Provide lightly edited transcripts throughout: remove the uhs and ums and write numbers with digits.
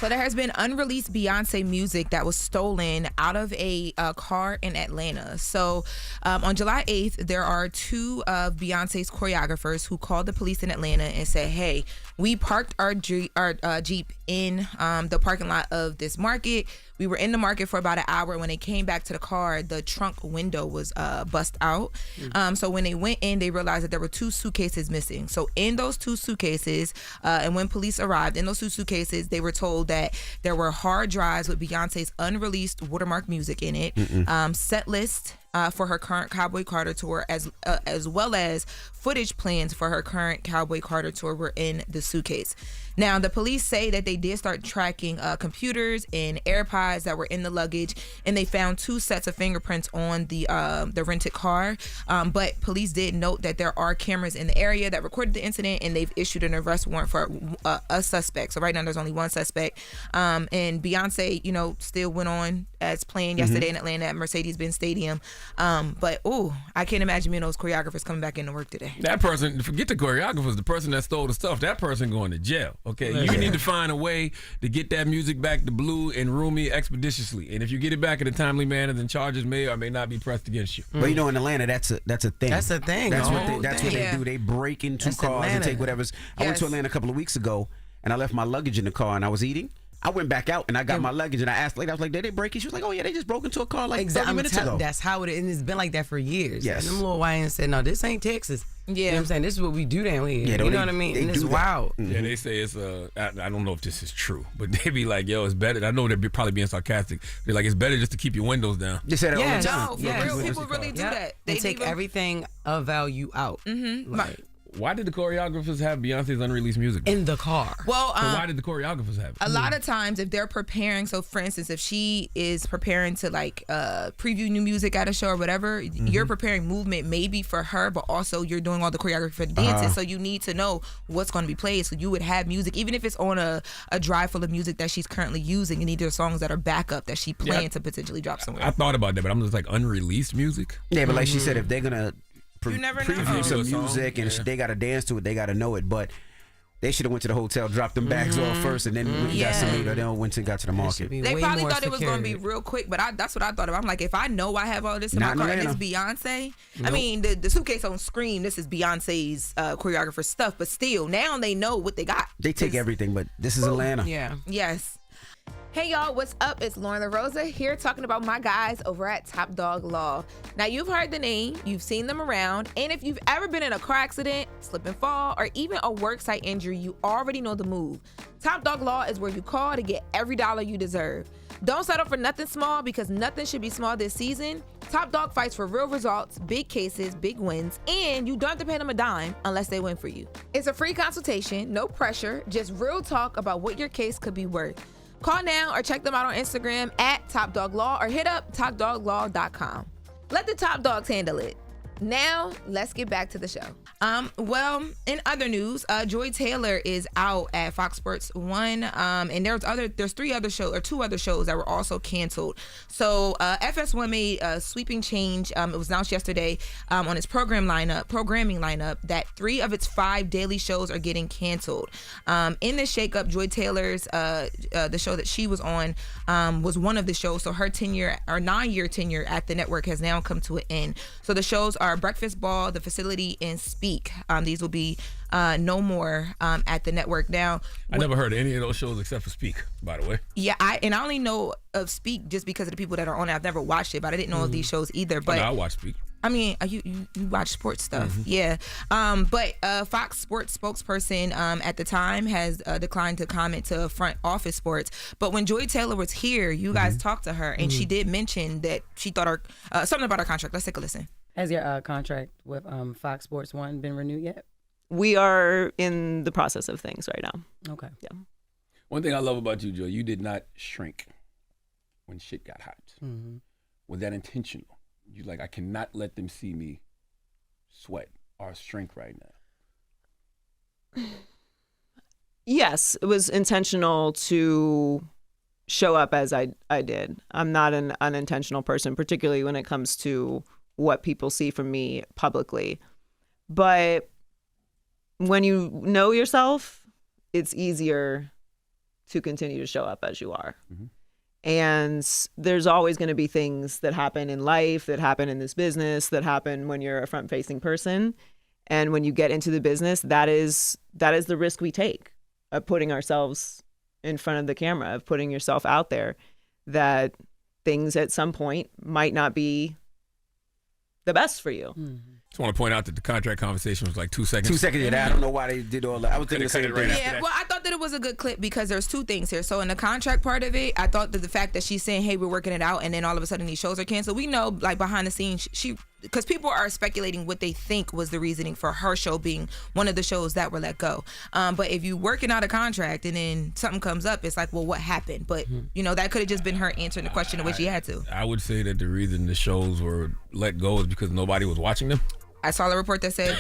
So there has been unreleased Beyonce music that was stolen out of a car in Atlanta. So on July 8th, there are two of Beyonce's choreographers who called the police in Atlanta and said, hey, we parked our Jeep in the parking lot of this market. We were in the market for about an hour. When they came back to the car, the trunk window was bust out. So when they went in, they realized that there were two suitcases missing. So in those two suitcases, and when police arrived in those two suitcases, they were told that there were hard drives with Beyonce's unreleased watermark music in it, set list for her current Cowboy Carter tour, as well as footage plans for her current Cowboy Carter tour were in the suitcase. Now, the police say that they did start tracking computers and AirPods that were in the luggage, and they found two sets of fingerprints on the rented car. But police did note that there are cameras in the area that recorded the incident, and they've issued an arrest warrant for a suspect. So right now, there's only one suspect. And Beyonce, still went on as planned yesterday in Atlanta at Mercedes-Benz Stadium. But I can't imagine me and those choreographers coming back into work today. That person, forget the choreographers, the person that stole the stuff, that person going to jail. Okay, you need to find a way to get that music back to Blue and Rumi expeditiously. And if you get it back in a timely manner, then charges may or may not be pressed against you. But in Atlanta, that's a thing. That's a thing. That's what they do. They break into cars and take whatever's. I went to Atlanta a couple of weeks ago, and I left my luggage in the car, and I was eating. I went back out and I got my luggage, and I asked the lady, I was like, did they break it? She was like, oh yeah, they just broke into a car like 30 minutes ago. That's how it is, and it's been like that for years. Yes. And them little YNs said, no, this ain't Texas. Yeah. You know what I'm saying? This is what we do down here. Yeah, you know what I mean? And it's wild. Yeah, they say it's I don't know if this is true, but they be like, yo, it's better. I know they're probably being sarcastic. They're like, it's better just to keep your windows down. They say that all the time. No, for real, people really do that. They take everything of value out. Why did the choreographers have Beyonce's unreleased music in the car? Well, why did the choreographers have it? A lot of times, if they're preparing, so for instance, if she is preparing to preview new music at a show or whatever, you're preparing movement maybe for her, but also you're doing all the choreography for the dances. So you need to know what's going to be played. So you would have music, even if it's on a drive full of music that she's currently using, and these are songs that are backup that she planned to potentially drop somewhere. I thought about that, but I'm just like, unreleased music? Yeah, but like she said, if they're gonna preview some song, music and they got to dance to it, they got to know it. But they should have went to the hotel, dropped them bags off first, and then got some meat, or then went and got to the market. They probably thought it was going to be real quick, but that's what I thought of. I'm like, if I know I have all this in my car and it's Beyonce, I mean, the suitcase on screen, this is Beyonce's choreographer stuff, but still, now they know what they got. They take everything, but this is Atlanta. Yeah. Yes. Hey y'all, what's up? It's Loren LoRosa here talking about my guys over at Top Dog Law. Now you've heard the name, you've seen them around, and if you've ever been in a car accident, slip and fall, or even a worksite injury, you already know the move. Top Dog Law is where you call to get every dollar you deserve. Don't settle for nothing small, because nothing should be small this season. Top Dog fights for real results, big cases, big wins, and you don't have to pay them a dime unless they win for you. It's a free consultation, no pressure, just real talk about what your case could be worth. Call now or check them out on Instagram at Top Dog Law or hit up topdoglaw.com. Let the top dogs handle it. Now, let's get back to the show. Well, in other news, Joy Taylor is out at Fox Sports 1, and there's two other shows that were also canceled. So FS1 made a sweeping change. It was announced yesterday on its programming lineup that 3 of its 5 daily shows are getting canceled. In this shakeup, Joy Taylor's the show that she was on was one of the shows. So her 9-year tenure at the network has now come to an end. So the shows are Breakfast Ball, The Facility, and Speak. These will be no more at the network now. I never heard of any of those shows except for Speak, by the way. Yeah, I only know of Speak just because of the people that are on it. I've never watched it, but I didn't know of these shows either. But I watch Speak. I mean, you watch sports stuff, yeah. But Fox Sports spokesperson at the time has declined to comment to Front Office Sports. But when Joy Taylor was here, you guys talked to her, and she did mention that she thought something about her contract. Let's take a listen. Has your contract with Fox Sports 1 been renewed yet? We are in the process of things right now. Okay. Yeah. One thing I love about you, Joy, you did not shrink when shit got hot. Was that intentional? You like, I cannot let them see me sweat or shrink right now. Yes, it was intentional to show up as I did. I'm not an unintentional person, particularly when it comes to what people see from me publicly. But when you know yourself, it's easier to continue to show up as you are. And there's always going to be things that happen in life, that happen in this business, that happen when you're a front-facing person. And when you get into the business, that is the risk we take of putting ourselves in front of the camera, of putting yourself out there, that things at some point might not be the best for you. Just want to point out that the contract conversation was like 2 seconds. 2 seconds. Yeah, I don't know why they did all that. I was thinking the same thing. Yeah, well, I thought that it was a good clip because there's two things here. So in the contract part of it, I thought that the fact that she's saying, hey, we're working it out, and then all of a sudden these shows are canceled. We know, like, behind the scenes, because people are speculating what they think was the reasoning for her show being one of the shows that were let go. But if you working out a contract and then something comes up, it's like, well, what happened? But, that could have just been her answering the question the way she had to. I would say that the reason the shows were let go is because nobody was watching them. I saw a report that said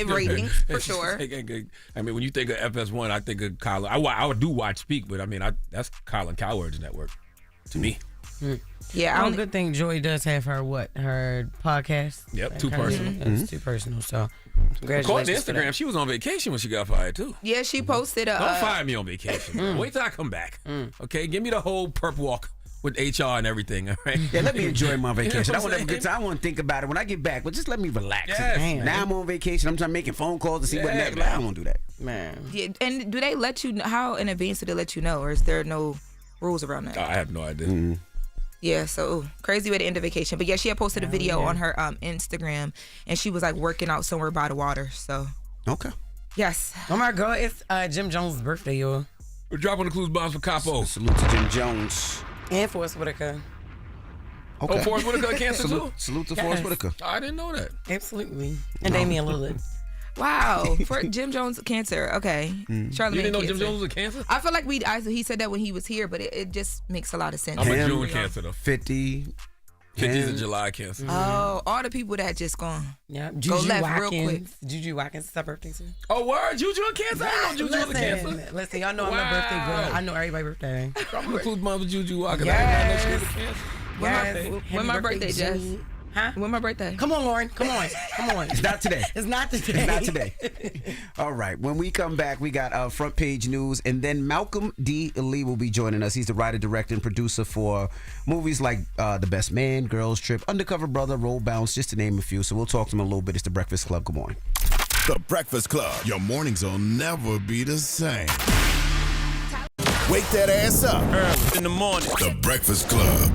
ratings, for sure. I mean, when you think of FS1, I think of Colin. I do watch Speak, but I mean, that's Colin Cowherd's network to me. Yeah, I don't good thing Joy does have her podcast. Yep, too personal. It's too personal. So, according to Instagram, she was on vacation when she got fired too. Yeah, she posted a. Don't fire me on vacation. Wait till I come back. Okay, give me the whole perp walk with HR and everything. All right. Yeah, let me enjoy my vacation. I want to have a good time. I want to think about it when I get back, but just let me relax. Yes, now I'm on vacation. I'm trying making phone calls to see what next. I don't want to do that. Man. Yeah, and do they let you know, how in advance do they let you know, or is there no rules around that? I have no idea. Yeah, so crazy way to end a vacation. But yeah, she had posted a video on her Instagram, and she was like working out somewhere by the water. So Okay. yes. Oh my God, it's Jim Jones' birthday, y'all. We're dropping the clues bombs for Capo. Salute to Jim Jones. And Forrest Whitaker. Okay. Oh, Forrest Whitaker got cancer too? Salute to Yes. Forrest Whitaker. I didn't know that. Absolutely. And Damian Lillard. Wow, for Jim Jones cancer. Okay, Charlamagne You didn't know cancer. Jim Jones was a cancer? I feel like he said that when he was here, but it just makes a lot of sense. I'm a Him. June cancer though. 50. 50's a July cancer. Oh, all the people that just gone. Yeah. Go Juju left real quick. Watkins. Juju Watkins is her birthday too. Oh, word? Juju a cancer? I didn't know Juju was a cancer. Listen, y'all know I'm a birthday girl. I know everybody's birthday. Dropping the clues bombs for Juju Watkins. Yes. I didn't know she was a cancer. When my birthday, Jess? Huh? When my birthday? Come on, Loren. Come on. It's not today. It's not today. It's not today. All right. When we come back, we got front page news, and then Malcolm D. Lee will be joining us. He's the writer, director, and producer for movies like The Best Man, Girls Trip, Undercover Brother, Roll Bounce, just to name a few. So we'll talk to him a little bit. It's The Breakfast Club. Good morning. The Breakfast Club. Your mornings will never be the same. Wake that ass up early in the morning. The Breakfast Club.